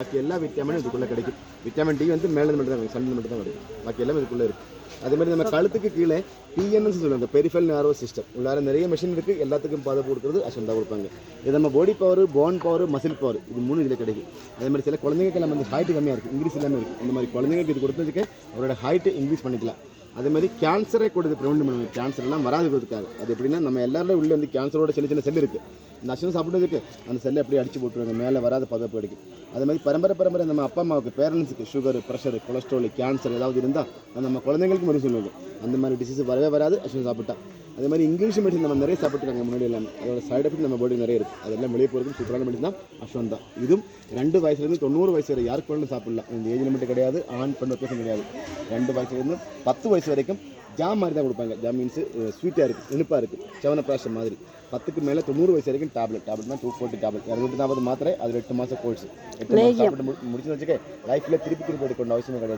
பாக்கி எல்லா விட்டமினும் இதுக்குள்ளே கிடைக்கும். விட்டமின் டி வந்து மேலே மட்டும் தான் சன்னில் மட்டும் தான் கிடைக்கும். பாக்கி எல்லாமே இதுக்குள்ளே இருக்குது. அதேமாதிரி நம்ம கழுத்துக்கு கீழே டிஎன்னு சொல்லுவாங்க, பெரிஃபெரல் நர்வஸ் சிஸ்டம். உள்ளார நிறைய மிஷின் இருக்குது. எல்லாத்துக்கும் பாதுகாப்பு கொடுக்குறது அஸ்வந்தா கொடுப்பாங்க. இது நம்ம body power, bone power, muscle power, இது 3 இதில் கிடைக்கும். அதே மாதிரி சில குழந்தைங்களுக்கு நம்ம வந்து ஹைட்டு கம்மியாக இருக்குது, இன்க்ரீஸ் எல்லாமே இருக்குது. இந்த மாதிரி குழந்தைங்களுக்கு இது கொடுத்ததுக்கு அவரோட ஹைட்டு இன்க்ரீஸ் பண்ணிக்கலாம். அதே மாதிரி கேன்சரை கொடுத்து ப்ரிவெண்ட் பண்ணுவாங்க. கேன்சர் எல்லாம் வராதுக்கிறதுக்காக. அது எப்படின்னா நம்ம எல்லாரும் உள்ளே வந்து கேன்சரோட சின்ன சின்ன செல் இருக்குது. இந்த அஸ்வம் சாப்பிட்றதுக்கு அந்த செல்லை அப்படியே அடிச்சு போட்டுருவாங்க, மேலே வராத பாதுகாப்பு கிடைக்கும். அதே மாதிரி பரம்பரை நம்ம அப்பா அம்மாவுக்கு பேரண்ட்ஸுக்கு சுகர், ப்ரெஷர், கொலஸ்ட்ரால், கேன்சர் ஏதாவது இருந்தால் அது நம்ம குழந்தைங்களுக்கு மட்டும் சொல்லுவாங்க. அந்த மாதிரி டிசீஸ் வரவே வராது அஸ்வம் சாப்பிட்டா. அதே மாதிரி இங்கிலீஷ் மெடிசன் நம்ம நிறைய சாப்பிட்டுருக்காங்க முன்னாடி எல்லாமே. அதோட சைட் எஃபெக்ட் நம்ம பாடி நிறைய இருக்குது. அதெல்லாம் வெளியே போகிறதுக்கு சூப்பரான மெடிசன் தான் அஸ்வந்தா. இதுவும் 2 வயசுலேருந்து 90 வயசு வரை யாருக்கு வேணும் சாப்பிடலாம். இந்த ஏஜ் லிமிட் கிடையாது, ஆண் பெண் வித்தியாசம் கிடையாது. 2 வயசுலேருந்து 10 வயசு வரைக்கும் ஜாம் மாதிரி தான் கொடுப்பாங்க. ஜாம் மீன்ஸ் ஸ்வீட்டாக இருக்குது, இனிப்பாக இருக்குது, செவனப்பிராஷம் மாதிரி. 10க்கு மேலே 90 வயசு வரைக்கும் டேப்லெட்னா 240 டேப்லெட், 240 மாத்திரை. அது 8 மாதம் கோர்ஸ். 8 மாதம் சாப்பிட்டு முடிச்சுன்னு வச்சுக்க லைஃப்பில் திருப்பி எடுக்கணும் அவசியமே கிடையாது.